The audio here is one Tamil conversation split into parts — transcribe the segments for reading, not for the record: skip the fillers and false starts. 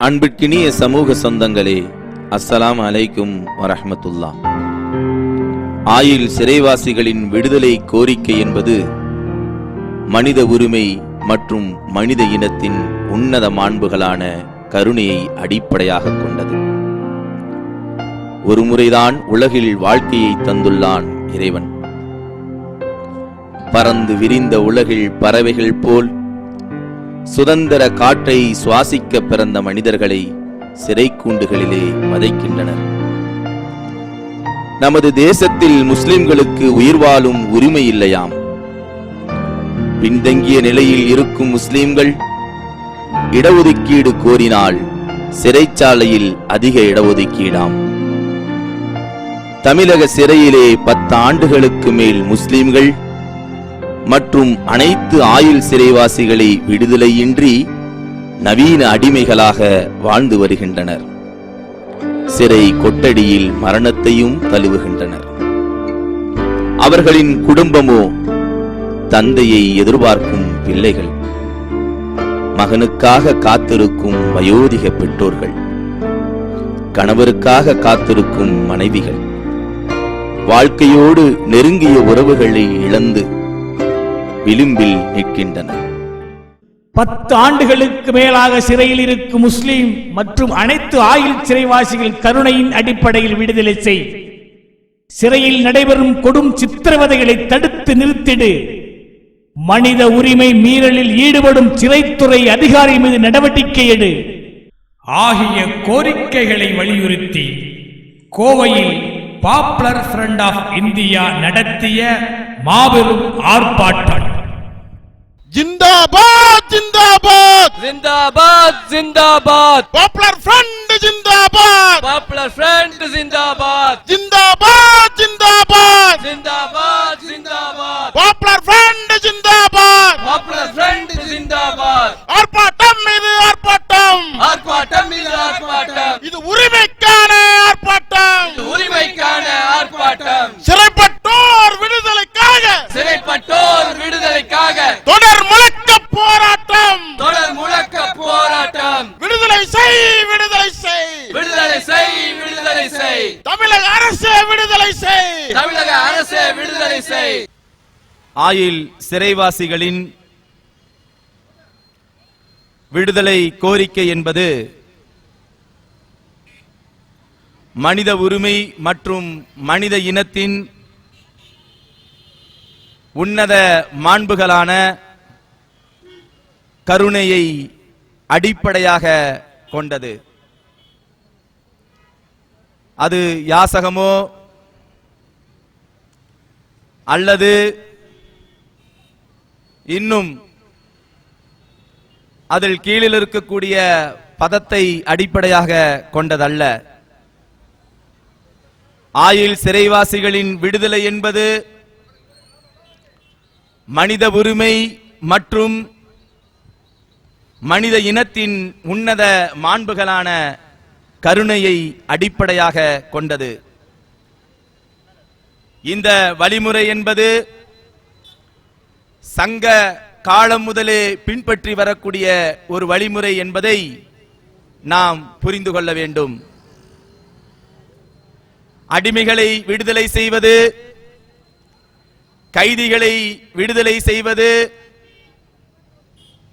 அன்பிற்கினிய சமூக சொந்தங்களே, அஸ்ஸலாமு அலைக்கும் வரஹ்மத்துல்லாஹ். ஆயில் சிறைவாசிகளின் விடுதலை கோரிக்கை என்பது மனித உரிமை மற்றும் மனித இனத்தின் உன்னத மாண்புகளான கருணையை அடிப்படையாக கொண்டது. ஒரு முறைதான் உலகில் வாழ்க்கையை தந்துள்ளான் இறைவன். பறந்து விரிந்த உலகில் பறவைகள் போல் சுதந்திர காற்றை சுவாசிக்க பிறந்த மனிதர்களை சிறை கூண்டுகளிலே வதைக்கின்றனர். நமது தேசத்தில் முஸ்லிம்களுக்கு உயிர் வாழும் உரிமை இல்லையாம். பின்தங்கிய நிலையில் இருக்கும் முஸ்லிம்கள் இடஒதுக்கீடு கோரினால் சிறைச்சாலையில் அதிக இடஒதுக்கீடாம். தமிழக சிறையிலே 10 ஆண்டுகளுக்கு மேல் முஸ்லிம்கள் மற்றும் அனைத்து ஆயுள் சிறைவாசிகளை விடுதலையின்றி நவீன அடிமைகளாக வாழ்ந்து வருகின்றனர். சிறை கொட்டடியில் மரணத்தையும் தழுவுகின்றனர். அவர்களின் குடும்பமோ தந்தையை எதிர்பார்க்கும் பிள்ளைகள், மகனுக்காக காத்திருக்கும் வயோதிக பெற்றோர்கள், கணவருக்காக காத்திருக்கும் மனைவிகள், வாழ்க்கையோடு நெருங்கிய உறவுகளை இழந்து விளிம்பில் நிற்கின்றனர். 10 ஆண்டுகளுக்கு மேலாக சிறையில் இருக்கும் முஸ்லிம் மற்றும் அனைத்து ஆயுள் சிறைவாசிகள் கருணையின் அடிப்படையில் விடுதலை செய். சிறையில் நடைபெறும் கொடும் சித்திரவதைகளை தடுத்து நிறுத்திடு. மனித உரிமை மீறலில் ஈடுபடும் சிறைத்துறை அதிகாரி மீது நடவடிக்கை எடு ஆகிய கோரிக்கைகளை வலியுறுத்தி கோவையில் பாப்புலர் ஃப்ரண்ட் ஆஃப் இந்தியா நடத்திய மாபெரும் ஆர்ப்பாட்டம். जिंदाबाद जिंदाबाद जिंदाबाद जिंदाबाद पॉपुलर फ्रंट जिंदाबाद पॉपुलर फ्रंट जिंदाबाद जिंदाबाद जिंदाबाद जिंदाबाद जिंदाबाद पॉपुलर फ्रंट जिंदाबाद पॉपुलर फ्रंट जिंदाबाद ஆர்ப்பாட்டம் மீது ஆர்ப்பாட்டம் ஆர்ப்பாட்டம் மீது ஆர்ப்பாட்டம் இது உரிமைக்கான ஆர்ப்பாட்டம் உரிமைக்கான ஆர்ப்பாட்டம் சிறைப்பட்டோர் விடுதலைக்காக சிறைப்பட்டோர் விடுதலைக்காக தொடர் முழக்க போராட்டம் தொடர் முழக்க போராட்டம் விடுதலை செய் விடுதலை செய் விடுதலை செய் விடுதலை செய் தமிழக அரசே விடுதலை செய் தமிழக அரசே விடுதலை செய். ஆயுள் சிறைவாசிகளின் விடுதலை கோரிக்கை என்பது மனித உரிமை மற்றும் மனித இனத்தின் உன்னத மாண்புகளான கருணையை அடிப்படையாக கொண்டது. அது யாசகமோ அல்லது இன்னும் அதில் கீழில் இருக்கக்கூடிய பதத்தை அடிப்படையாக கொண்டதல்ல. ஆயுள் சிறைவாசிகளின் விடுதலை என்பது மனித உரிமை மற்றும் மனித இனத்தின் உன்னத மாண்புகளான கருணையை அடிப்படையாக கொண்டது. இந்த வழிமுறை என்பது சங்க காலம் முதலே பின்பற்றி வரக்கூடிய ஒரு வழிமுறை என்பதை நாம் புரிந்து கொள்ள வேண்டும். அடிமைகளை விடுதலை செய்வது, கைதிகளை விடுதலை செய்வது,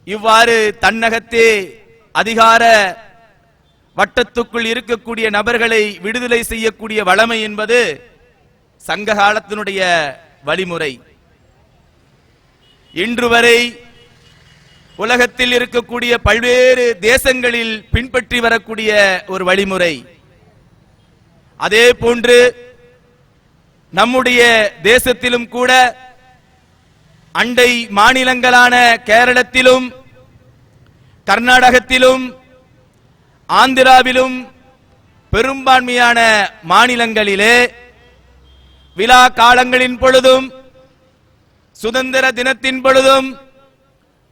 இவ்வாறு தன்னகத்தே அதிகார வட்டத்துக்குள் இருக்கக்கூடிய நபர்களை விடுதலை செய்யக்கூடிய வளமை என்பது சங்க காலத்தினுடைய வழிமுறை. இன்று வரை உலகத்தில் இருக்கக்கூடிய பல்வேறு தேசங்களில் பின்பற்றி வரக்கூடிய ஒரு வழிமுறை. அதே போன்று நம்முடைய தேசத்திலும் கூட அண்டை மாநிலங்களான கேரளத்திலும் கர்நாடகத்திலும் ஆந்திராவிலும் பெரும்பான்மையான மாநிலங்களிலே விழா காலங்களின் பொழுதும், சுதந்திர தினத்தின் பொழுதும்,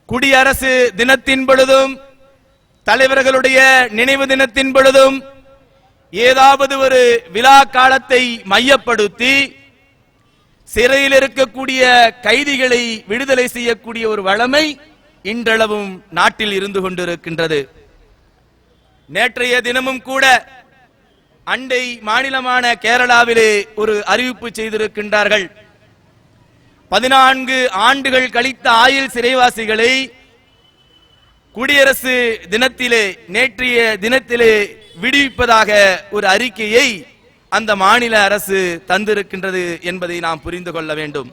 குடியரசு தினத்தின் பொழுதும், தலைவர்களுடைய நினைவு தினத்தின் பொழுதும் ஏதாவது ஒரு விழா காலத்தை மையப்படுத்தி சிறையில் இருக்கக்கூடிய கைதிகளை விடுதலை செய்யக்கூடிய ஒரு வழமை இன்றளவும் நாட்டில் இருந்து கொண்டிருக்கின்றது. நேற்றைய தினமும் கூட அண்டை மாநிலமான கேரளாவிலே ஒரு அறிவிப்பு செய்திருக்கின்றார்கள். 14 ஆண்டுகள் கழித்த ஆயுள் சிறைவாசிகளை குடியரசு தினத்திலே நேற்றைய தினத்திலே விடுவிப்பதாக ஒரு அறிக்கையை அந்த மாநில அரசு தந்திருக்கின்றது என்பதை நாம் புரிந்து கொள்ள வேண்டும்.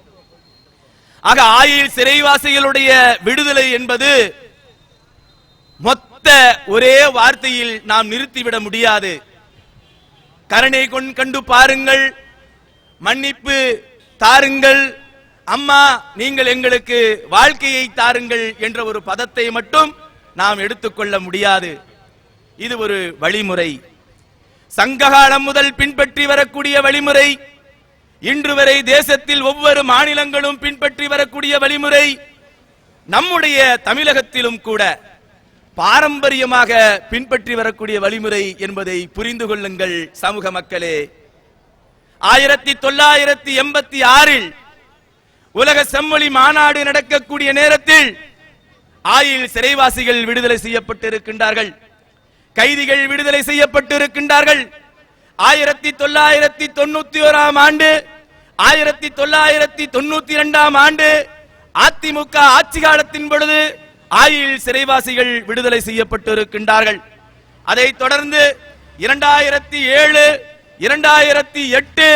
ஆக ஆயுள் சிறைவாசிகளுடைய விடுதலை என்பது மொத்த ஒரே வார்த்தையில் நாம் நிறுத்திவிட முடியாது. கருணை கண்டு பாருங்கள், மன்னிப்பு தாருங்கள், அம்மா நீங்கள் எங்களுக்கு வாழ்க்கையை தாருங்கள் என்ற ஒரு பதத்தை மட்டும் நாம் எடுத்துக்கொள்ள முடியாது. இது ஒரு வழிமுறை, சங்ககாலம் முதல் பின்பற்றி வரக்கூடிய வழிமுறை, இன்று வரை தேசத்தில் ஒவ்வொரு மாநிலங்களும் பின்பற்றி வரக்கூடிய வழிமுறை, நம்முடைய தமிழகத்திலும் கூட பாரம்பரியமாக பின்பற்றி வரக்கூடிய வழிமுறை என்பதை புரிந்து கொள்ளுங்கள் சமூக மக்களே. 1986 உலக செம்மொழி மாநாடு நடக்கக்கூடிய நேரத்தில் ஆயுள் சிறைவாசிகள் விடுதலை செய்யப்பட்டிருக்கின்றார்கள், கைதிகள் விடுதலை செய்யப்பட்டிருக்கின்றார்கள். 1991 ஆண்டு 1992 ஆண்டு அதிமுக ஆட்சி காலத்தின் பொழுது ஆயுள் சிறைவாசிகள் விடுதலை செய்யப்பட்டிருக்கின்றார்கள். அதைத் தொடர்ந்து 2007, 2008,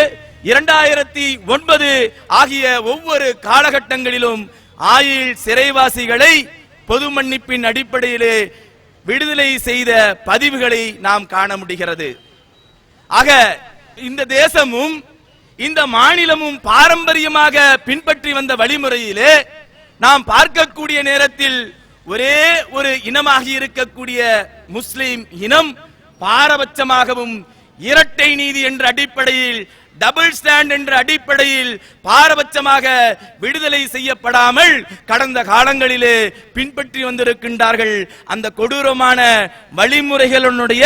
2009 ஆகிய ஒவ்வொரு காலகட்டங்களிலும் ஆயுள் சிறைவாசிகளை பொது மன்னிப்பின் அடிப்படையிலே விடுதலை செய்த பதிவுகளை நாம் காண முடிகிறது. ஆக இந்த தேசமும் இந்த மாநிலமும் பாரம்பரியமாக பின்பற்றி வந்த வழிமுறையிலே நாம் பார்க்கக்கூடிய நேரத்தில் ஒரே ஒரு இனமாகி இருக்கக்கூடிய முஸ்லிம் இனம் பாரபட்சமாகவும் இரட்டை நீதி என்ற அடிப்படையில், டபுள் ஸ்டாண்ட் என்ற அடிப்படையில் பாரபட்சமாக விடுதலை செய்யப்படாமல் கடந்த காலங்களிலே பின்பற்றி வந்திருக்கின்றார்கள். அந்த கொடூரமான வழிமுறைகளுடைய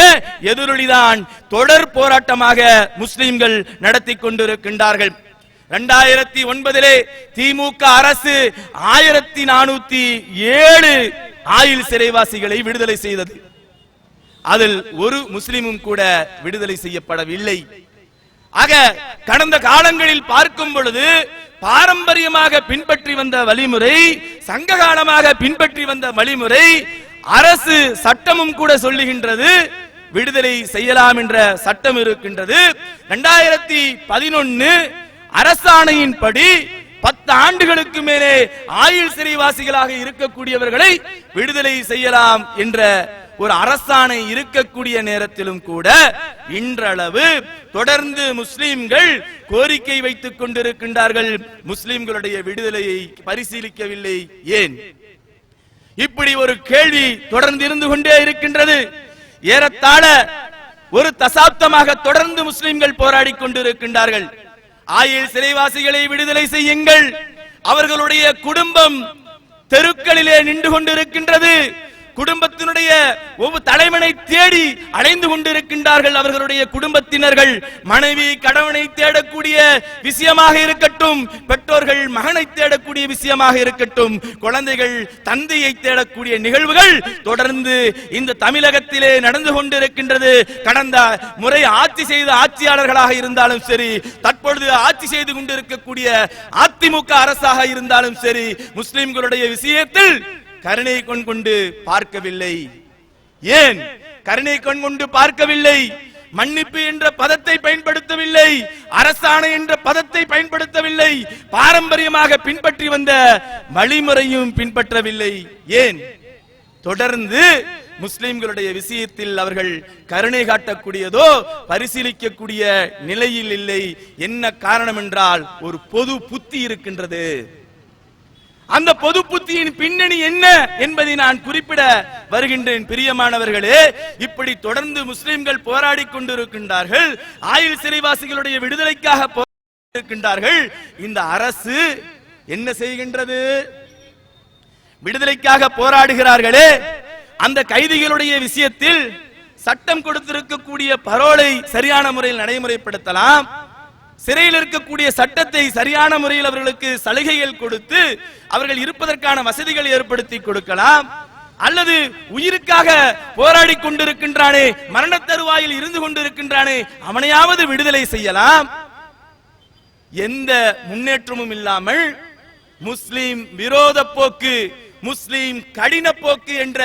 எதிரொலிதான் தொடர் போராட்டமாக முஸ்லிம்கள் நடத்தி கொண்டிருக்கின்றார்கள். 2009 திமுக அரசு 1407 ஆயுள் சிறைவாசிகளை விடுதலை செய்தது. அதில் ஒரு முஸ்லிமும் கூட விடுதலை செய்யப்படவில்லை. ஆக கடந்த காலங்களில் பார்க்கும் பொழுது பாரம்பரியமாக பின்பற்றி வந்த வழிமுறை, சங்க காலமாக பின்பற்றி வந்த வழிமுறை, அரசு சட்டமும் கூட சொல்லுகின்றது விடுதலை செய்யலாம் என்ற சட்டம் இருக்கின்றது. 2011 அரசாணையின்படி 10 ஆண்டுகளுக்கு மேலே ஆயுள் சிறைவாசிகளாக இருக்கக்கூடியவர்களை விடுதலை செய்யலாம் என்ற ஒரு அரசாணை இருக்கக்கூடிய நேரத்திலும் கூட இன்றளவு தொடர்ந்து முஸ்லிம்கள் கோரிக்கை வைத்துக் கொண்டிருக்கின்றார்கள். முஸ்லிம்களுடைய விடுதலையை பரிசீலிக்கவில்லை. ஏன்? இப்படி ஒரு கேள்வி தொடர்ந்து இருந்து கொண்டே இருக்கின்றது. ஏறத்தாழ ஒரு தசாப்தமாக தொடர்ந்து முஸ்லிம்கள் போராடி கொண்டிருக்கின்றார்கள். ஆயுள் சிறைவாசிகளை விடுதலை செய்யுங்கள். அவர்களுடைய குடும்பம் தெருக்களிலே நின்று கொண்டிருக்கின்றது. குடும்பத்தினுடைய ஒவ்வொரு தலைவனை தேடி அலைந்து கொண்டிருக்கின்றார்கள். அவர்களுடைய குடும்பத்தினர்கள் மனைவி கணவனை தேடக்கூடிய விஷயமாக இருக்கட்டும், பெற்றோர்கள் மகனை தேடக்கூடிய விஷயமாக இருக்கட்டும், குழந்தைகள் தந்தையை தேடக்கூடிய நிகழ்வுகள் தொடர்ந்து இந்த தமிழகத்திலே நடந்து கொண்டிருக்கின்றது. கடந்த முறை ஆட்சி செய்த ஆட்சியாளர்களாக இருந்தாலும் சரி, தற்பொழுது ஆட்சி செய்து கொண்டிருக்கக்கூடிய அதிமுக அரசாக இருந்தாலும் சரி, முஸ்லிம்களுடைய விஷயத்தில் கருணை கொண்டு பார்க்கவில்லை. ஏன் கருணை கொண்டு பார்க்கவில்லை? மன்னிப்பு என்ற பதத்தை பயன்படுத்தவில்லை, அரசாணை என்ற பதத்தை பயன்படுத்தவில்லை, பாரம்பரியமாக பின்பற்றி வந்த வழிமுறையும் பின்பற்றவில்லை. ஏன்? தொடர்ந்து முஸ்லிம்களுடைய விஷயத்தில் அவர்கள் கருணை காட்டக்கூடியதோ பரிசீலிக்கக்கூடிய நிலையில் இல்லை. என்ன காரணம் என்றால் ஒரு பொது புத்தி இருக்கின்றது. அந்த பொது புத்தியின் பின்னணி என்ன என்பதை நான் குறிப்பிட வருகின்றேன். பிரியமானவர்களே, இப்படி தொடர்ந்து முஸ்லிம்கள் போராடி கொண்டிருக்கின்றார்கள். ஆயுள் சிறைவாசிகளுடைய விடுதலைக்காக போராடியிருக்கின்றார்கள். இந்த அரசு என்ன செய்கின்றது? விடுதலைக்காக போராடுகிறார்களே, அந்த கைதிகளுடைய விஷயத்தில் சட்டம் கொடுத்திருக்கக்கூடிய பரோலை சரியான முறையில் நடைமுறைப்படுத்தலாம், சிறையில் இருக்கக்கூடிய சட்டத்தை சரியான முறையில் அவர்களுக்கு சலுகைகள் கொடுத்து அவர்கள் இருப்பதற்கான வசதிகள் ஏற்படுத்தி கொடுக்கலாம். அல்லது உயிருக்காக போராடி கொண்டிருக்கின்றானே, மரண தருவாயில் இருந்து கொண்டிருக்கின்றானே, அவனையாவது விடுதலை செய்யலாம். எந்த முன்னேற்றமும் இல்லாமல் முஸ்லிம் விரோத போக்கு, முஸ்லிம் கடின போக்கு என்ற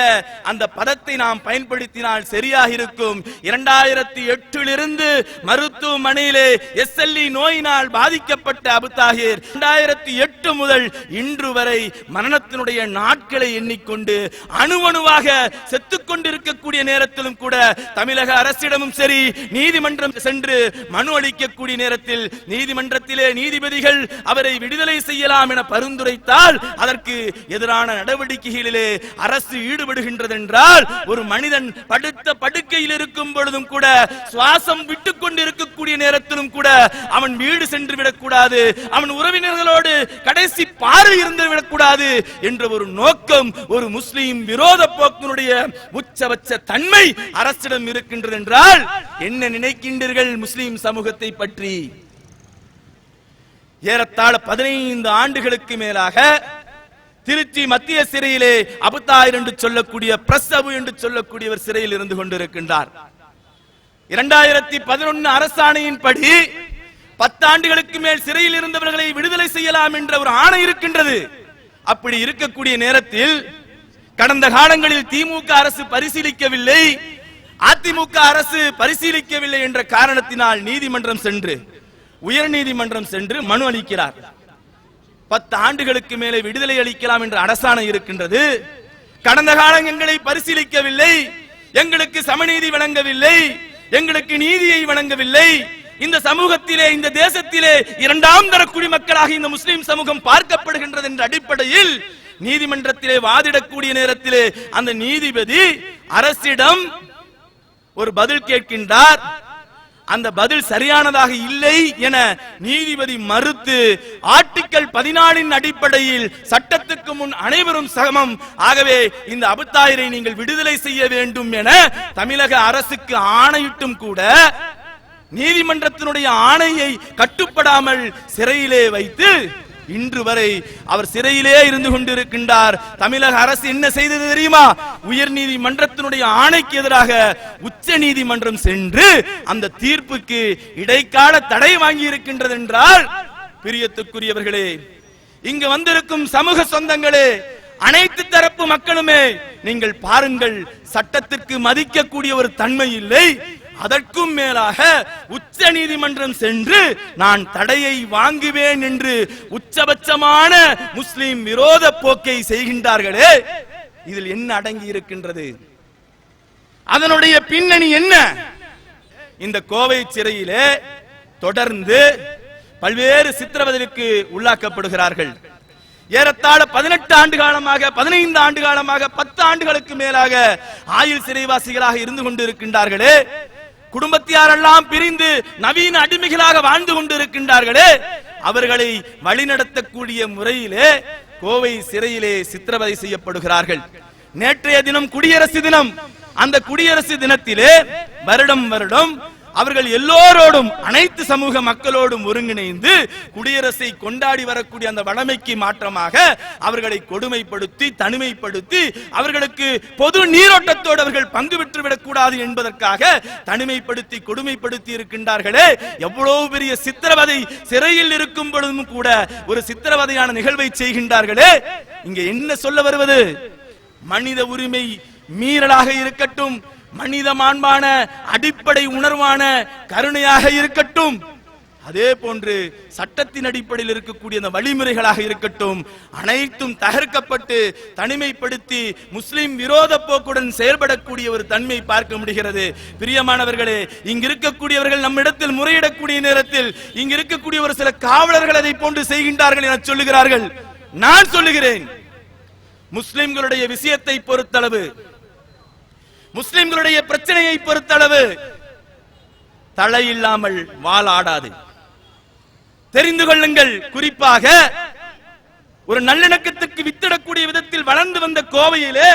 அந்த பதத்தை நாம் பயன்படுத்தினால் சரியாக இருக்கும். 2008 மருத்துவமனையிலே SLE நோயினால் பாதிக்கப்பட்ட அபு தாஹிர் 2008 முதல் இன்று வரை மரணத்தினுடைய நாட்களை எண்ணிக்கொண்டு அணுவணுவாக செத்துக் கொண்டிருக்கக்கூடிய நேரத்திலும் கூட தமிழக அரசிடமும் சரி, நீதிமன்றம் சென்று மனு அளிக்கக்கூடிய நேரத்தில் நீதிமன்றத்திலே நீதிபதிகள் அவரை விடுதலை செய்யலாம் என பரிந்துரைத்தால் அதற்கு எதிரான நடவடிக்கைகளிலே அரசு ஈடுபடுகின்றது என்றால், ஒரு மனிதன் படுத்த படுக்கையில் இருக்கும் பொழுதும் கூட, சுவாசம் விட்டுக் கொண்டிருக்கக்கூடிய நேரத்திலும் கூட அவன் வீடு சென்று விடக்கூடாது, அவன் உறவினர்களோடு கடைசி பார்வை இருந்து விடக்கூடாது என்ற ஒரு நோக்கம், ஒரு முஸ்லிம் விரோத போக்கினுடைய உச்சபட்ச தன்மை அரசிடம் இருக்கின்றது என்றால் என்ன நினைக்கின்றீர்கள் முஸ்லிம் சமூகத்தை பற்றி? ஏறத்தாழ 15 ஆண்டுகளுக்கு மேலாக திருச்சி மத்திய சிறையிலே அபு தாஹிர் என்று சொல்லக்கூடிய பிரசபு என்று சொல்லக்கூடியவர் சிறையில் இருந்து கொண்டிருக்கின்றார். 2011 அரசாணையின்படி 10 ஆண்டுகளுக்கு மேல் சிறையில் இருந்தவர்களை விடுதலை செய்யலாம் என்ற ஒரு ஆணை இருக்கின்றது. அப்படி இருக்கக்கூடிய நேரத்தில் கடந்த காலங்களில் திமுக அரசு பரிசீலிக்கவில்லை, அதிமுக அரசு பரிசீலிக்கவில்லை என்ற காரணத்தினால் நீதிமன்றம் சென்று, உயர் நீதிமன்றம் சென்று மனு அளிக்கிறார். 10 ஆண்டுகளுக்கு மேலே விடுதலை அளிக்கலாம் என்ற அரசாணை இருக்கின்றது. கடந்த காலங்களை பரிசீலிக்கவில்லை, எங்களுக்கு சமநீதி வழங்கவில்லை, எங்களுக்கு நீதியை வழங்கவில்லை. இந்த சமூகத்திலே, இந்த தேசத்திலே 2ஆம் தர குடிமக்களாக இந்த முஸ்லிம் சமூகம் பார்க்கப்படுகின்றது என்ற அடிப்படையில் நீதிமன்றத்திலே வாதிடக்கூடிய நேரத்திலே அந்த நீதிபதி அரசிடம் ஒரு பதில் கேட்கின்றார். அந்த பதில் சரியானதாக இல்லை என நீதிபதி மறுத்து, ஆர்டிக்கல் 14 அடிப்படையில் சட்டத்துக்கு முன் அனைவரும் சமம், ஆகவே இந்த அபு தாஹிரை நீங்கள் விடுதலை செய்ய வேண்டும் என தமிழக அரசுக்கு ஆணையிட்டும் கூட நீதிமன்றத்தினுடைய ஆணையை கட்டுப்படாமல் சிறையிலே வைத்து இன்று வரை அவர் சிறையிலே இருந்து கொண்டிருக்கின்றார். தமிழக அரசு என்ன செய்தது தெரியுமா? உயர் நீதிமன்றத்தினுடைய ஆணைக்கு எதிராக உச்ச நீதிமன்றம் சென்று அந்த தீர்ப்புக்கு இடைக்கால தடை வாங்கி இருக்கின்றது என்றால், பிரியத்துக்குரியவர்களே, இங்கு வந்திருக்கும் சமூக சொந்தங்களே, அனைத்து தரப்பு மக்களுமே நீங்கள் பாருங்கள், சட்டத்திற்கு மதிக்கக்கூடிய ஒரு தன்மை இல்லை. அதற்கும் மேலாக உச்ச நீதிமன்றம் சென்று நான் தடையை வாங்குவேன் என்று உச்சபட்சமான முஸ்லிம் விரோத போக்கை செய்கின்றார்களே, இதில் என்ன அடங்கி இருக்கின்றது? அதனுடைய பின்னணி என்ன? இந்த கோவை சிறையிலே தொடர்ந்து பல்வேறு சித்திரவதைக்கு உள்ளாக்கப்படுகிறார்கள். ஏறத்தாழ 18 ஆண்டு காலமாக, 15 ஆண்டு காலமாக, 10 ஆண்டுகளுக்கு மேலாக ஆயுள் சிறைவாசிகளாக இருந்து கொண்டிருக்கின்றார்களே, குடும்பத்தியாரெல்லாம் பிரிந்து நவீன அடிமைகளாக வாழ்ந்து கொண்டிருக்கின்றார்களே, அவர்களை வழிநடத்தக்கூடிய முறையிலே கோவை சிறையிலே சித்திரவதை செய்யப்படுகிறார்கள். நேற்றைய தினம் குடியரசு தினம். அந்த குடியரசு தினத்திலே வருடம் வருடம் அவர்கள் எல்லோரோடும், அனைத்து சமூக மக்களோடும் ஒருங்கிணைந்து குடியரசை கொண்டாடி வரக்கூடிய அந்த வழமைக்கு மாற்றமாக அவர்களை கொடுமைப்படுத்தி, தனிமைப்படுத்தி, அவர்களுக்கு பொது நீரோட்டத்தோடு அவர்கள் பங்கு பெற்றுவிடக் கூடாது என்பதற்காக தனிமைப்படுத்தி, கொடுமைப்படுத்தி இருக்கின்றார்களே. எவ்வளவு பெரிய சித்திரவதை! சிறையில் இருக்கும் பொழுதும் கூட ஒரு சித்திரவதையான நிகழ்வை செய்கின்றார்களே. இங்க என்ன சொல்ல வருவது? மனித உரிமை மீறலாக இருக்கட்டும், மனித மாண்பான அடிப்படை உணர்வான கருணையாக இருக்கட்டும், அதே போன்று சட்டத்தின் அடிப்படையில் இருக்கக்கூடிய அந்த வழிமுறைகளாக இருக்கட்டும், அனைத்தும் தகர்க்கப்பட்டு தனிமைப்படுத்தி முஸ்லிம் விரோத போக்குடன் செயல்படக்கூடிய ஒரு தன்மை பார்க்க முடிகிறது. பிரியமானவர்களே, இங்கு இருக்கக்கூடியவர்கள் நம்மிடத்தில் முறையிடக்கூடிய நேரத்தில் இங்கு இருக்கக்கூடிய ஒரு சில காவலர்கள் அதை போன்று செய்கின்றார்கள் என சொல்லுகிறார்கள். நான் சொல்லுகிறேன், முஸ்லிம்களுடைய விஷயத்தை பொறுத்தளவு, முஸ்லிம்களுடைய பிரச்சனையை பொறுத்தளவு தலை இல்லாமல் வாளாடாது. தெரிந்து கொள்ளுங்கள், குறிப்பாக ஒரு நல்லிணக்கத்துக்கு வித்திடக்கூடிய விதத்தில் வளர்ந்து வந்த கோவையிலே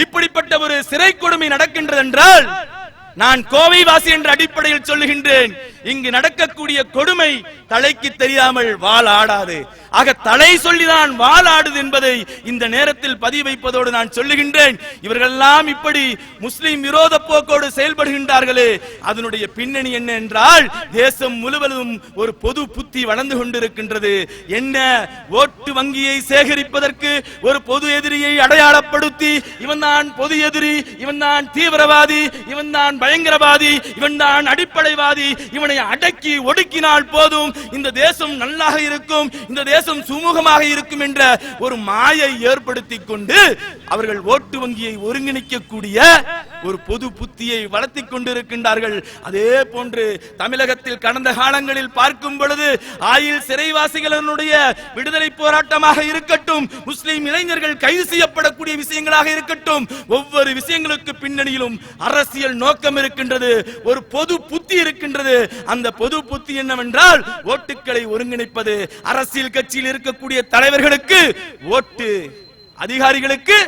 இப்படிப்பட்ட ஒரு சிறை கொடுமை நடக்கின்றது என்றால், நான் கோவை வாசி என்ற அடிப்படையில் சொல்லுகின்றேன், இங்கு நடக்கக்கூடிய கொடுமை தலைக்கு தெரியாமல் வாள் ஆடாது. ஆக தலை சொல்லிதான் வாள் ஆடுது என்பதை இந்த நேரத்தில் பதிவு வைப்பதோடு நான் சொல்லுகின்றேன். இவர்களெல்லாம் இப்படி முஸ்லிம் விரோத போக்கோடு செயல்படுகின்றார்களே, அதனுடைய பின்னணி என்ன என்றால், தேசம் முழுவதும் ஒரு பொது புத்தி வளர்ந்து கொண்டிருக்கின்றது. என்ன, ஓட்டு வங்கியை சேகரிப்பதற்கு ஒரு பொது எதிரியை அடையாளப்படுத்தி, இவன் தான் பொது எதிரி, இவன் தான் தீவிரவாதி, இவன் தான் பயங்கரவாதி, இவன் தான் அடிப்படைவாதி, இவனை அடக்கி ஒடுக்கினால் போதும் இந்த தேசம் நல்லாக இருக்கும், இந்த தேசம் சுமூகமாக இருக்கும் என்ற ஒரு மாயை ஏற்படுத்தி கொண்டு அவர்கள் ஓட்டு வங்கியை ஒருங்கிணைக்கக்கூடிய ஒரு பொது புத்தியை வளர்த்திக் கொண்டிருக்கின்றார்கள். அதே போன்று தமிழகத்தில் கடந்த காலங்களில் பார்க்கும் பொழுது ஆயுள் சிறைவாசிகளுடைய விடுதலை போராட்டமாக இருக்கட்டும், முஸ்லிம் இளைஞர்கள் கைது செய்யப்படக்கூடிய விஷயங்களாக இருக்கட்டும், ஒவ்வொரு விஷயங்களுக்கு பின்னணியிலும் அரசியல் நோக்கம் இருக்கின்றது, ஒரு பொது புத்தி இருக்கின்றது. அந்த பொது புத்தி என்னவென்றால், ஓட்டுகளை ஒருங்கிணைப்பது. அரசியல் கட்சியில் இருக்கக்கூடிய தலைவர்களுக்கு ஓட்டு, அதிகாரிகளுக்கு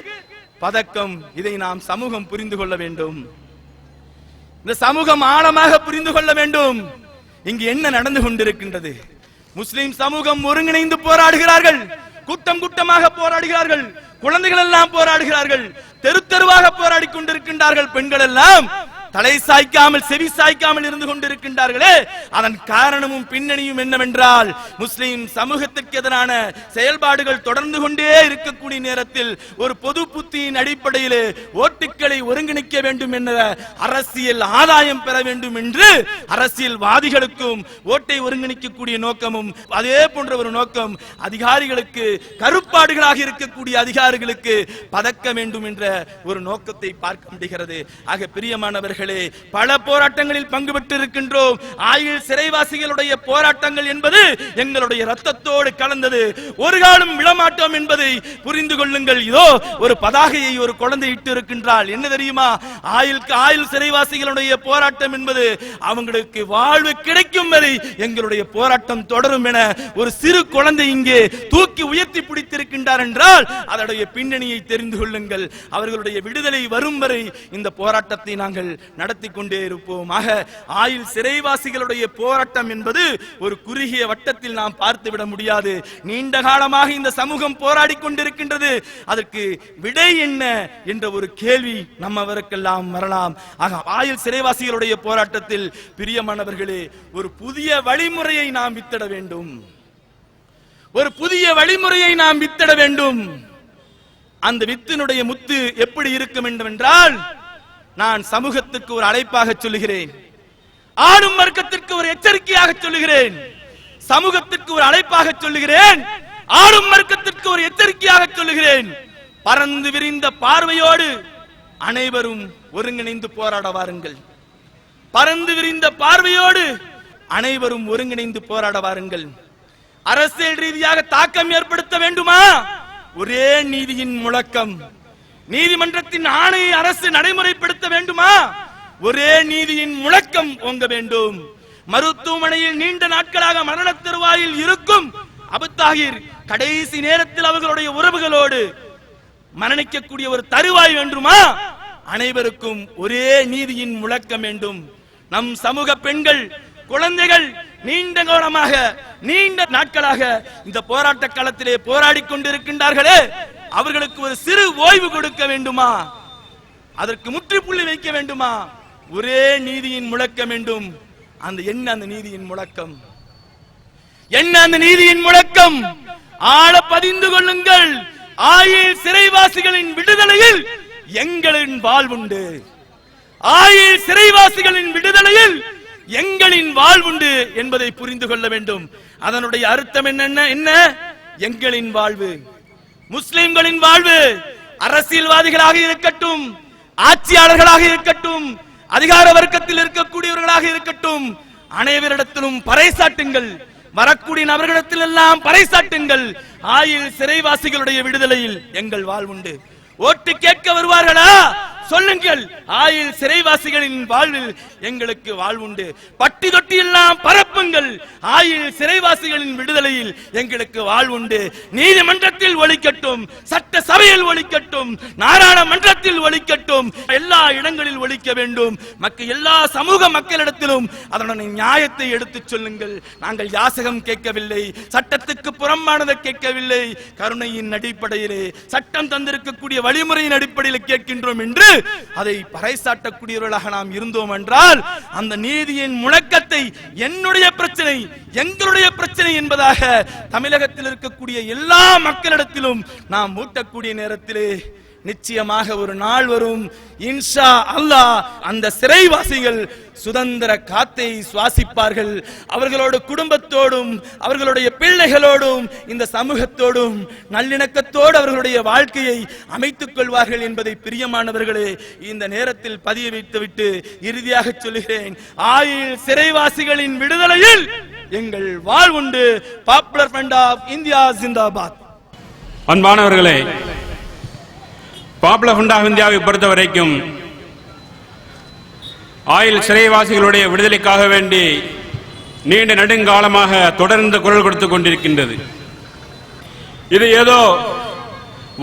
பதக்கம். இதை நாம் சமூகம் புரிந்து கொள்ள வேண்டும். இந்த சமூகம் ஆழமாக புரிந்து கொள்ள வேண்டும். இங்கு என்ன நடந்து கொண்டிருக்கின்றது? முஸ்லிம் சமூகம் ஒருங்கிணைந்து போராடுகிறார்கள், கூட்டம் கூட்டமாக போராடுகிறார்கள், குழந்தைகள் எல்லாம் போராடுகிறார்கள், தெரு தெருவாக போராடி கொண்டிருக்கின்றார்கள். பெண்கள் எல்லாம் தலை சாய்க்காமல் செவி சாய்க்காமல் இருந்து கொண்டிருக்கின்றார்களே, அதன் காரணமும் பின்னணியும் என்னவென்றால், முஸ்லிம் சமூகத்திற்கு எதிரான செயல்பாடுகள் தொடர்ந்து கொண்டே இருக்கக்கூடிய நேரத்தில் ஒரு பொது புத்தியின் அடிப்படையில் ஓட்டுக்களை ஒருங்கிணைக்க வேண்டும் என்ற அரசியல் ஆதாயம் பெற வேண்டும் என்று அரசியல்வாதிகளுக்கும் ஓட்டை ஒருங்கிணைக்கக்கூடிய நோக்கமும் அதே போன்ற ஒரு நோக்கம் அதிகாரிகளுக்கு, கருப்பாடுகளாக இருக்கக்கூடிய அதிகாரிகளுக்கு பதக்க வேண்டும் என்ற ஒரு நோக்கத்தை பார்க்க முடிகிறது. ஆக பிரியமானவர்கள், பல போராட்டங்களில் பங்கு பெற்று இருக்கின்றோம். ஆயுள் சிறைவாசிகளுடைய போராட்டங்கள் என்பது எங்களுடைய ரத்தத்தோடு கலந்தது. ஒரு காலம் விழமாட்டோம் என்பதை புரிந்து கொள்ளுங்கள். இதோ ஒரு பதாகையை ஒரு குழந்தை இட்டு இருக்கின்றால், என்ன தெரியுமா? ஆயுள் சிறைவாசிகளுடைய போராட்டம் என்பது அவங்களுக்கு வாழ்வு கிடைக்கும் வரை எங்களுடைய போராட்டம் தொடரும் என ஒரு சிறு குழந்தை இங்கே தூக்கி உயர்த்தி பிடித்திருக்கின்றார் என்றால் அதனுடைய பின்னணியை தெரிந்து கொள்ளுங்கள். அவர்களுடைய விடுதலை வரும் வரை இந்த போராட்டத்தை நாங்கள் நடத்தி கொண்டே இருப்போம். ஆக ஆயுள் சிறைவாசிகளுடைய போராட்டம் என்பது ஒரு குறுகிய வட்டத்தில் நாம் பார்த்துவிட முடியாது. நீண்ட காலமாக இந்த சமூகம் போராடி கொண்டிருக்கின்றது. அதற்கு விடை என்ன என்ற ஒரு கேள்வி நம்மவருக்கெல்லாம் வரலாம். ஆக ஆயுள் சிறைவாசிகளுடைய போராட்டத்தில் பிரியமானவர்களே, ஒரு புதிய வழிமுறையை நாம் வித்திட வேண்டும். ஒரு புதிய வழிமுறையை நாம் வித்திட வேண்டும். அந்த வித்தினுடைய முத்து எப்படி இருக்கும் என்றால், நான் சமூகத்துக்கு ஒரு அழைப்பாக சொல்லுகிறேன், ஆளும் வர்க்கத்திற்கு ஒரு எச்சரிக்கையாக சொல்லுகிறேன், சமூகத்திற்கு ஒரு அழைப்பாக சொல்லுகிறேன், ஆளும் வர்க்கத்திற்கு ஒரு எச்சரிக்கையாக சொல்லுகிறேன். பறந்து விரிந்த பார்வையோடு அனைவரும் ஒருங்கிணைந்து போராட வாருங்கள். பறந்து விரிந்த பார்வையோடு அனைவரும் ஒருங்கிணைந்து போராட வாருங்கள். அரசியல் ரீதியாக தாக்கம் ஏற்படுத்த வேண்டுமா? ஒரே நீதியின் முழக்கம், நீதிமன்றத்தின் ஆணையை அரசு நடைமுறைப்படுத்த வேண்டுமா? ஒரே நீதியின் முழக்கம் ஓங்க வேண்டும். மருத்துவமனையில் நீண்ட நாட்களாக மரண தருவாயில் இருக்கும் அபுத்தாகிர் கடைசி நேரத்தில் அவர்களுடைய உறவுகளோடு மரணிக்கக்கூடிய ஒரு தருவாய் வேண்டுமா? அனைவருக்கும் ஒரே நீதியின் முழக்கம் வேண்டும். நம் சமூக பெண்கள், குழந்தைகள் நீண்ட காலமாக, நீண்ட நாட்களாக இந்த போராட்ட களத்திலே போராடி கொண்டிருக்கின்றார்களே, அவர்களுக்கு ஒரு சிறு ஓய்வு கொடுக்க வேண்டுமா? அதற்கு முற்றுப்புள்ளி வைக்க வேண்டுமா? ஒரே நீதியின் முழக்கம் வேண்டும். அந்த என்ன அந்த நீதியின் முழக்கம்? என்ன அந்த நீதியின் முழக்கம்? ஆழ பதிந்து கொள்ளுங்கள். ஆயுள் சிறைவாசிகளின் விடுதலையில் எங்களின் வாழ்வுண்டு. ஆயுள் சிறைவாசிகளின் விடுதலையில் எங்களின் வாழ்வுண்டு என்பதை புரிந்து கொள்ள வேண்டும். அதனுடைய அர்த்தம் என்ன? எங்களின் வாழ்வு, முஸ்லிம்களின் வாழ்வு. அரசியல்வாதிகளாக இருக்கட்டும், ஆட்சியாளர்களாக இருக்கட்டும், அதிகார வர்க்கத்தில் இருக்கக்கூடியவர்களாக இருக்கட்டும், அனைவரிடத்திலும் பறைசாட்டுங்கள். வரக்கூடிய நபர்களிடத்தில் எல்லாம் பறைசாட்டுங்கள். ஆயுள் சிறைவாசிகளுடைய விடுதலையில் எங்கள் வாழ்வுண்டு. ஓட்டு கேட்க வருவார்களா? சொல்லுங்கள், ஆயுள் சிறைவாசிகளின் வாழ்வில் எங்களுக்கு வாழ்வுண்டு. பட்டி தொட்டி எல்லாம் பரப்புங்கள், ஆயுள் சிறைவாசிகளின் விடுதலையில் எங்களுக்கு வாழ்வுண்டு. நீதிமன்றத்தில் ஒலிக்கட்டும், சட்ட சபையில் ஒலிக்கட்டும், நாடாளுமன்றத்தில் ஒலிக்கட்டும், எல்லா இடங்களில் ஒலிக்க வேண்டும். எல்லா சமூக மக்களிடத்திலும் அதனுடைய நியாயத்தை எடுத்துச் சொல்லுங்கள். நாங்கள் யாசகம் கேட்கவில்லை, சட்டத்துக்கு புறம்பானதை கேட்கவில்லை, கருணையின் அடிப்படையிலே சட்டம் தந்திருக்கக்கூடிய வழிமுறையின் அடிப்படையில் கேட்கின்றோம் என்று அதை பறைசாட்டக்கூடியவர்களாக நாம் இருந்தோம் என்றால் அந்த நீதியின் முழக்கத்தை என்னுடைய பிரச்சனை, எங்களுடைய பிரச்சனை என்பதாக தமிழகத்தில் இருக்கக்கூடிய எல்லா மக்களிடத்திலும் நாம் ஊட்டக்கூடிய நேரத்திலே நிச்சயமாக ஒரு நாள் வரும், இன்ஷா அல்லாஹ், அந்த சிறைவாசிகள் சுதந்திர காத்தை சுவாசிப்பார்கள். அவர்களோட குடும்பத்தோடும் அவர்களுடைய பிள்ளைகளோடும் இந்த சமூகத்தோடும் நல்லிணக்கத்தோடு அவர்களுடைய வாழ்க்கையை அமைத்துக் கொள்வார்கள் என்பதை பிரியமானவர்களே இந்த நேரத்தில் பதிய வைத்துவிட்டு இறுதியாக சொல்கிறேன், ஆயுள் சிறைவாசிகளின் விடுதலையில் எங்கள் வாழ்வுண்டு. பாப்புலர் ஃப்ரண்ட் ஆஃப் இந்தியா ஜிந்தாபாத். அன்பானவர்களே, பாப்புலர் ஃப்ரண்ட் ஆஃப் இந்தியாவை பொறுத்த வரைக்கும் ஆயுள் சிறைவாசிகளுடைய விடுதலைக்காக வேண்டி நீண்ட நெடுங்காலமாக தொடர்ந்து குரல் கொடுத்துக் கொண்டிருக்கின்றது. இது ஏதோ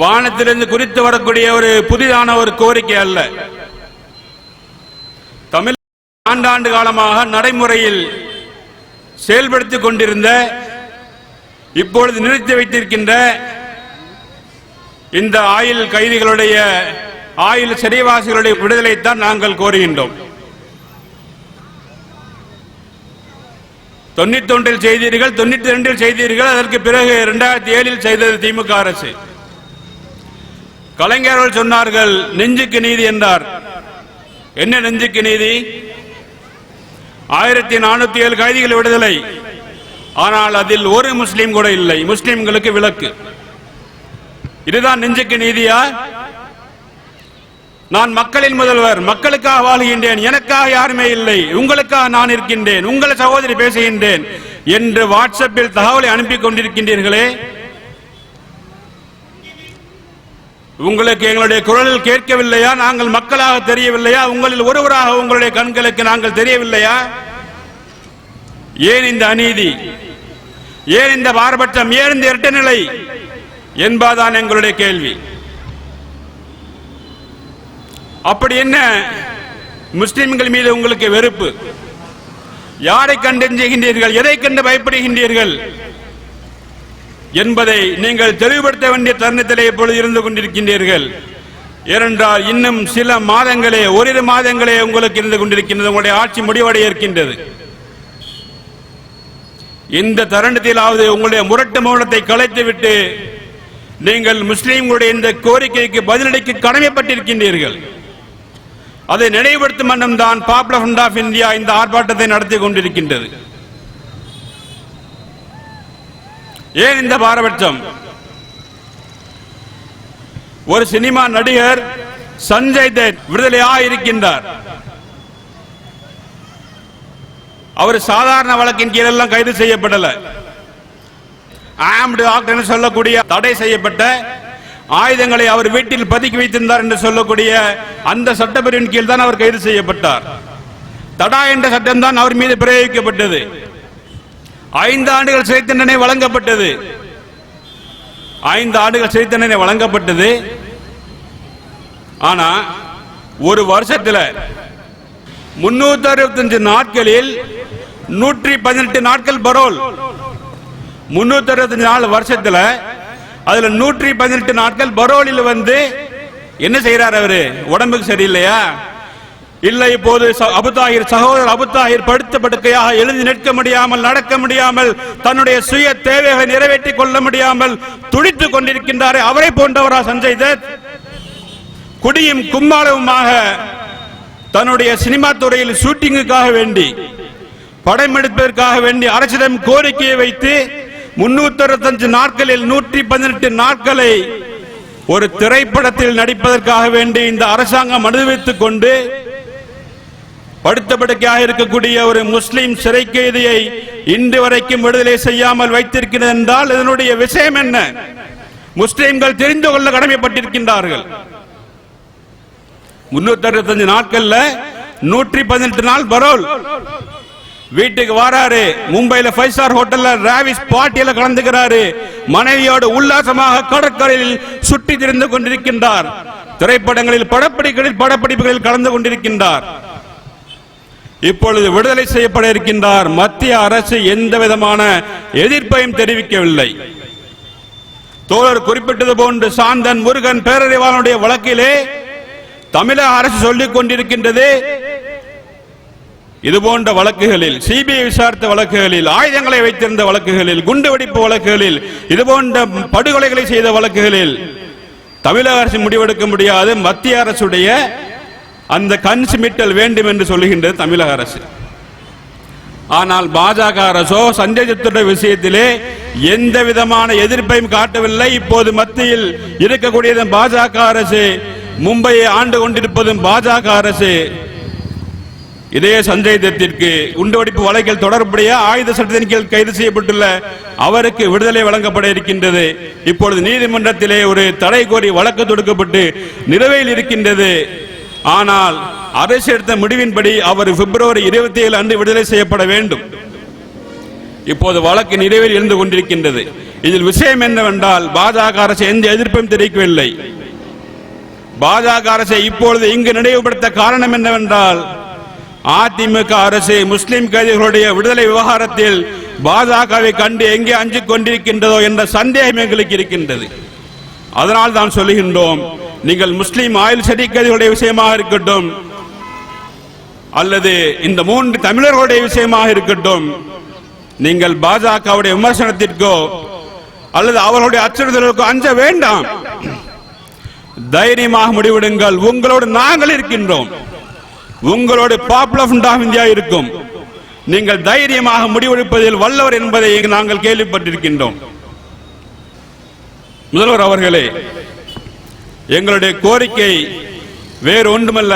வானத்திலிருந்து குறித்து வரக்கூடிய ஒரு புதிதான ஒரு கோரிக்கை அல்ல. தமிழ் ஆண்டாண்டு காலமாக நடைமுறையில் செயல்படுத்திக் கொண்டிருந்த, இப்பொழுது நிறுத்தி வைத்திருக்கின்ற இந்த ஆயுள் கைதிகளுடைய, ஆயுள் சிறைவாசிகளுடைய விடுதலைத்தான் நாங்கள் கோருகின்றோம். 91 செய்தீர்கள், 92 செய்தீர்கள், அதற்கு பிறகு 2007 செய்தது திமுக அரசு. கலைஞர்கள் சொன்னார்கள் நெஞ்சுக்கு நீதி என்றார். என்ன நெஞ்சுக்கு நீதி? 1407 கைதிகள் விடுதலை, ஆனால் அதில் ஒரு முஸ்லீம் கூட இல்லை, முஸ்லிம்களுக்கு விலக்கு. இதுதான் நெஞ்சுக்கு நீதியா? நான் மக்களின் முதல்வர், மக்களுக்காக வாழ்கின்றேன், எனக்காக யாருமே இல்லை, உங்களுக்காக நான் இருக்கின்றேன், உங்கள் சகோதரி பேசுகின்றேன் என்று வாட்ஸ்அப்பில் தகவலை அனுப்பி கொண்டிருக்கின்றீர்களே, உங்களுக்கு எங்களுடைய குரலில் கேட்கவில்லையா? நாங்கள் மக்களாக தெரியவில்லையா? உங்களில் ஒருவராக உங்களுடைய கண்களுக்கு நாங்கள் தெரியவில்லையா? ஏன் இந்த அநீதி? ஏன் இந்த பாரபட்சம்? ஏன் இந்த இரட்டை நிலை என்பதுதான் எங்களுடைய கேள்வி. அப்படி என்ன முஸ்லிம்கள் மீது உங்களுக்கு வெறுப்பு? யாரை கண்டெஞ்சுகின்றீர்கள்? எதை கண்டு பயப்படுகின்றீர்கள் என்பதை நீங்கள் தெளிவுபடுத்த வேண்டிய தருணத்திலே இப்பொழுது இருந்து கொண்டிருக்கின்றீர்கள். ஏனென்றால் இன்னும் சில மாதங்களே, ஓரிரு மாதங்களே உங்களுக்கு இருந்து கொண்டிருக்கின்றது, உங்களுடைய ஆட்சி முடிவடைய இருக்கின்றது. இந்த தருணத்திலாவது உங்களுடைய முரட்டு மௌனத்தை கலைத்துவிட்டு நீங்கள் முஸ்லிம்களுடைய இந்த கோரிக்கைக்கு பதிலளிக்க கடமைப்பட்டிருக்கின்றீர்கள். அதை நினைவுபடுத்தும் வண்ணம் தான் பாப்புலர் ஃப்ரண்ட் ஆஃப் இந்தியா இந்த ஆர்ப்பாட்டத்தை நடத்தி கொண்டிருக்கின்றது. ஏன் இந்த பாரபட்சம்? ஒரு சினிமா நடிகர் சஞ்சய் தத் விடுதலையாக இருக்கின்றார். அவர் சாதாரண வழக்கின் கீழெல்லாம் கைது செய்யப்படல. ஆம்டு ஆக்ட் என்று சொல்லக்கூடிய தடை செய்யப்பட்ட ஆயுதங்களை அவர் வீட்டில் பதுக்கி வைத்திருந்தார் என்று சொல்லக்கூடிய அந்த சட்டப்பிரிவின் கீழ் தான் அவர் கைது செய்யப்பட்டார். தடா என்ற சட்டம் தான் அவர் மீது பிரயோகிக்கப்பட்டது. 5 ஆண்டுகள் சிறை தண்டனை வழங்கப்பட்டது. 5 ஆண்டுகள் சிறை தண்டனை வழங்கப்பட்டது. ஆனா ஒரு வருஷத்தில் 365 நாட்களில் 118 நாட்கள் பரோல். 365 நாள் வருஷத்துல அதுல 118 நாட்கள் பரோலில் வந்து என்ன செய்யறார்? அவரு உடம்புக்கு சரியில்லையா? இல்ல இப்போது சகோதரர் அபுதாஹிர் படுத்த படுக்கையாக எழுதி நிற்க முடியாமல், நடக்க முடியாமல், தன்னுடைய சுய தேவைகளை நிறைவேற்றிக் கொள்ள முடியாமல் துடித்துக் கொண்டிருக்கின்றாரே, அவரை போன்றவரா சஞ்சய் தத்? குடியும் கும்மாளவுமாக தன்னுடைய சினிமா துறையில் ஷூட்டிங்குக்காக வேண்டி, படம் எடுப்பதற்காக வேண்டி அரசிடம் கோரிக்கையை வைத்து 365 நாட்களில் 118 நாட்களை ஒரு திரைப்படத்தில் நடிப்பதற்காக வேண்டி இந்த அரசாங்கம் அனுபவித்துக் கொண்டு படுத்த படுக்கையாக இருக்கக்கூடிய ஒரு முஸ்லிம் சிறை கைதியை இன்று வரைக்கும் விடுதலை செய்யாமல் வைத்திருக்கிறது என்றால் இதனுடைய விஷயம் என்ன? முஸ்லிம்கள் தெரிந்து கொள்ள கடமைப்பட்டிருக்கின்றார்கள். 365 நாட்கள்ல 118 நாள் பரோல். வீட்டுக்கு வராரு, மும்பைல 5 ஸ்டார் ஹோட்டல்ல ராவிஸ் பார்ட்டியில கலந்துக்கிறாரு, மனைவியோடு உல்லாசமாக கடற்கரையில் சுற்றி திரிந்து கொண்டிருக்கின்றார், திரைப்படங்களில் படப்பிடிப்புகளில் கலந்து கொண்டிருக்கின்றார். இப்பொழுது விடுதலை செய்யப்பட இருக்கின்றார். மத்திய அரசு எந்த விதமான எதிர்ப்பையும் தெரிவிக்கவில்லை. தோழர் குறிப்பிட்டது போன்று சாந்தன் முருகன் பேரறிவாளனுடைய வழக்கிலே தமிழக அரசு சொல்லிக் கொண்டிருக்கின்றது, இது போன்ற வழக்குகளில், சிபிஐ விசாரித்த வழக்குகளில், ஆயுதங்களை வைத்திருந்த வழக்குகளில், குண்டுவெடிப்பு வழக்குகளில், இது போன்ற படுகொலைகளை செய்த வழக்குகளில் தமிழக அரசு முடிவெடுக்க முடியாது. மத்திய அரசுடைய அந்த கண் சிமிட்டல் வேண்டும் என்று சொல்லுகின்றது தமிழக அரசு. ஆனால் பாஜக அரசோ சஞ்சய் தத்துடைய விஷயத்திலே எந்த விதமான எதிர்ப்பையும் காட்டவில்லை. இப்போது மத்தியில் இருக்கக்கூடியது பாஜக அரசு, மும்பையை ஆண்டு கொண்டிருப்பதும் பாஜக அரசு. இதே சஞ்சய் தத்திற்கு குண்டுவெடிப்பு வழக்கில் தொடர்புடைய ஆயுத சட்டத்தின் கீழ் கைது செய்யப்பட்டுள்ள அவருக்கு விடுதலை வழங்கப்பட இருக்கின்றது. இப்பொழுது நீதிமன்றத்திலே ஒரு தடை கோரி வழக்கு தொடுக்கப்பட்டு நிலுவையில் இருக்கின்றது. ஆனால் அரசு எடுத்த முடிவின்படி அவர் பிப்ரவரி 27 அன்று விடுதலை செய்யப்பட வேண்டும். இப்போது வழக்கு நிறைவேறி இருந்து கொண்டிருக்கின்றது. இதில் விஷயம் என்னவென்றால், பாஜக அரசு எந்த எதிர்ப்பையும் தெரிவிக்கவில்லை. பாஜக அரசை இப்பொழுது இங்கு நினைவுபடுத்த காரணம் என்னவென்றால், அதிமுக அரசு முஸ்லிம் கைதிகளுடைய விடுதலை விவகாரத்தில் பாஜகவை கண்டு எங்கே அஞ்சிக் கொண்டிருக்கின்றதோ என்ற சந்தேகம் எங்களுக்கு இருக்கின்றது. அதனால் தான் சொல்லுகின்றோம், நீங்கள் முஸ்லிம் ஆயுள் சரி கைதிகளுடைய விஷயமாக இருக்கட்டும், அல்லது இந்த 3 தமிழர்களுடைய விஷயமாக இருக்கட்டும், நீங்கள் பாஜகவுடைய விமர்சனத்திற்கோ அல்லது அவர்களுடைய அச்சுறுத்தலுக்கோ அஞ்ச வேண்டாம். தைரியமாக முடிவெடுங்கள். உங்களோடு நாங்கள் இருக்கின்றோம், உங்களோடு பாப்புலர் ஃப்ரண்ட் ஆஃப் இந்தியா இருக்கும். நீங்கள் தைரியமாக முடிவெடுப்பதில் வல்லவர் என்பதை நாங்கள் கேள்விப்பட்டிருக்கின்றோம். முதல்வர் அவர்களே, எங்களுடைய கோரிக்கை வேறு ஒன்றுமல்ல.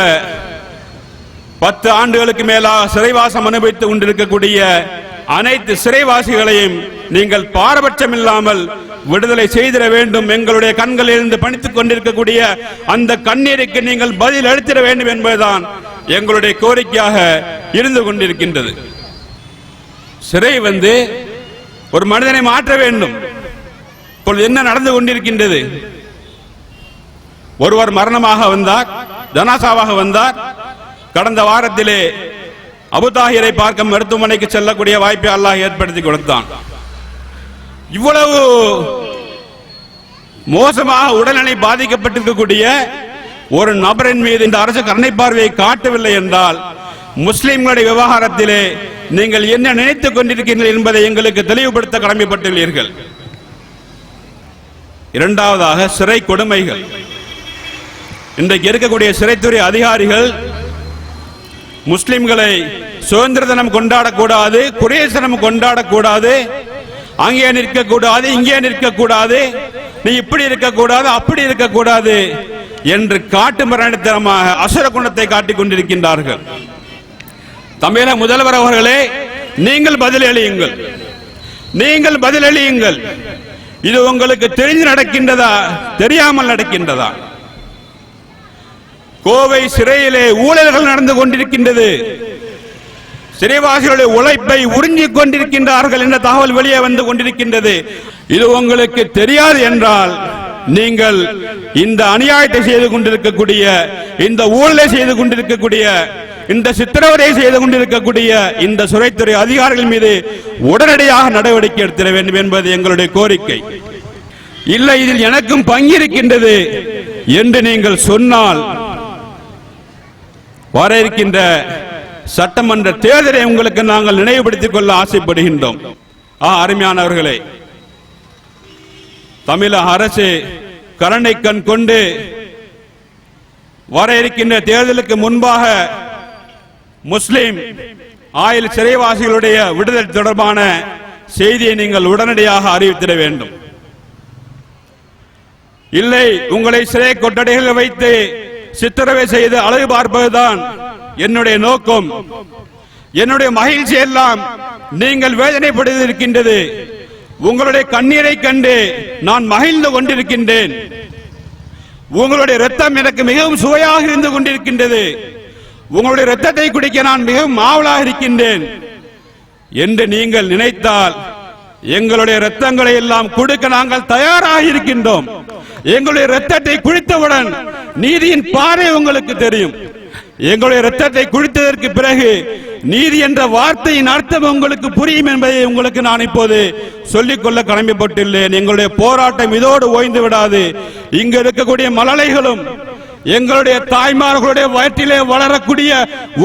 10 ஆண்டுகளுக்கு மேலாக சிறைவாசம் அனுபவித்துக் கொண்டிருக்கக்கூடிய அனைத்து சிறைவாசிகளையும் நீங்கள் பாரபட்சம் இல்லாமல் விடுதலை செய்திட வேண்டும். எங்களுடைய கண்களில் இருந்து பணித்துக் கொண்டிருக்கக்கூடிய அந்த கண்ணீருக்கு நீங்கள் பதில் அளித்திட வேண்டும் என்பதுதான் எங்களுடைய கோரிக்கையாக இருந்து கொண்டிருக்கின்றது. சிறை ஒரு மனிதனை மாற்ற வேண்டும். இப்பொழுது என்ன நடந்து கொண்டிருக்கின்றது? ஒருவர் மரணமாக வந்தார், ஜனாசாவாக வந்தார். கடந்த வாரத்திலே அபுதாஹிரை பார்க்க மருத்துவமனைக்கு செல்லக்கூடிய வாய்ப்பை அல்லாஹ் ஏற்படுத்தி கொடுத்தான். இவ்வளவு மோசமாக உடல்நிலை பாதிக்கப்பட்டிருக்கக்கூடிய ஒரு நபரின் மீது இந்த அரசு கருணை பார்வையை காட்டவில்லை என்றால், முஸ்லிம்களுடைய விவகாரத்திலே நீங்கள் என்ன நினைத்துக் கொண்டிருக்கிறீர்கள் என்பதை எங்களுக்கு தெளிவுபடுத்த கடமைப்பட்டுள்ளீர்கள். இரண்டாவதாக, சிறை கொடுமைகள். இன்றைக்கு இருக்கக்கூடிய சிறைத்துறை அதிகாரிகள் முஸ்லிம்களை சுதந்திர தினம் கொண்டாடக்கூடாது, குடியரசு தினம் கொண்டாடக்கூடாது, அங்கே நிற்கக்கூடாது, இங்கே நிற்கக்கூடாது, நீ இப்படி இருக்கக்கூடாது, அப்படி இருக்கக்கூடாது என்று காட்டு மரணத்தனமாக அசுர குணத்தை காட்டிக் கொண்டிருக்கின்றார்கள். தமிழக முதல்வர் அவர்களே, நீங்கள் பதிலளியுங்கள், நீங்கள் பதிலளியுங்கள். இது உங்களுக்கு தெரிந்து நடக்கின்றதா, தெரியாமல் நடக்கின்றதா? கோவை சிறையிலே ஊழல்கள் நடந்து கொண்டிருக்கின்றது. சிறைவாசிகளுடைய உழைப்பை உறிஞ்சிக் கொண்டிருக்கின்றார்கள் என்ற தகவல் வெளியே வந்து கொண்டிருக்கின்றது. இது உங்களுக்கு தெரியாது என்றால், நீங்கள் இந்த அநியாயத்தை செய்து கொண்டிருக்கக்கூடிய, இந்த ஊழலை செய்து கொண்டிருக்கக்கூடிய, இந்த சித்திரவதை செய்து கொண்டிருக்கக்கூடிய இந்த சிறைத்துறை அதிகாரிகள் மீது உடனடியாக நடவடிக்கை எடுத்திட வேண்டும் என்பது எங்களுடைய கோரிக்கை. இல்லை, இதில் எனக்கும் பங்கிருக்கின்றது என்று நீங்கள் சொன்னால், வர இருக்கின்ற சட்டமன்ற தேர்தலை உங்களுக்கு நாங்கள் நினைவுபடுத்திக் கொள்ள ஆசைப்படுகின்றோம். அருமையானவர்களே, தமிழக அரசு கருணை கண் கொண்டு வர இருக்கின்ற தேர்தலுக்கு முன்பாக முஸ்லிம் ஆயுள் சிறைவாசிகளுடைய விடுதலை தொடர்பான செய்தியை நீங்கள் உடனடியாக அறிவித்திட வேண்டும். இல்லை, உங்களை சிறை கொட்டடைகளில் வைத்து சித்திரவை செய்து அழகு பார்ப்பதுதான் என்னுடைய நோக்கம். என்னுடைய மகிழ்ச்சி எல்லாம் நீங்கள் வேதனைப்படுத்தியிருக்கின்றது. உங்களுடைய கண்ணீரை கண்டு நான் மகிழ்ந்து கொண்டிருக்கின்றேன். உங்களுடைய ரத்தம் எனக்கு மிகவும் சுவையாக இருந்து கொண்டிருக்கின்றது, உங்களுடைய ரத்தத்தை குடிக்க நான் மிகவும் ஆவலாக இருக்கின்றேன் என்று நீங்கள் நினைத்தால் எங்களுடைய ரத்தங்களை எல்லாம் கொடுக்க நாங்கள் தயாராக இருக்கின்றோம். எங்களுடைய ரத்தத்தை குடித்தவுடன் நீதியின் பாதை உங்களுக்கு தெரியும். எங்களுடைய ரத்தத்தை குடித்ததற்கு பிறகு நீதி என்ற வார்த்தையின் அர்த்தம் உங்களுக்கு புரியும் என்பதை உங்களுக்கு நான் இப்போது சொல்லிக்கொள்ள கடமைப்பட்டுள்ளேன். எங்களுடைய போராட்டம் இதோடு ஓய்ந்து விடாது. இங்கு இருக்கக்கூடிய மழலைகளும் எங்களுடைய தாய்மார்களுடைய வயிற்றிலே வளரக்கூடிய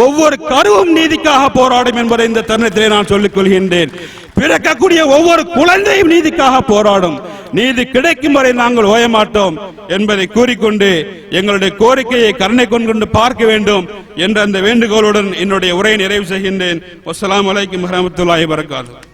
ஒவ்வொரு கருவும் நீதிக்காக போராடும் என்பதை இந்த தருணத்திலே நான் சொல்லிக் கொள்கின்றேன். பிறக்கக்கூடிய ஒவ்வொரு குழந்தையும் நீதிக்காக போராடும். நீதி கிடைக்கும் வரை நாங்கள் ஓயமாட்டோம் என்பதை கூறிக்கொண்டு எங்களுடைய கோரிக்கையை கருணை கொண்டு பார்க்க வேண்டும் என்ற அந்த வேண்டுகோளுடன் என்னுடைய உரையை நிறைவு செய்கின்றேன். அஸ்ஸலாமு அலைக்கும் வரஹ்மத்துல்லாஹி வபரகாத்துஹு.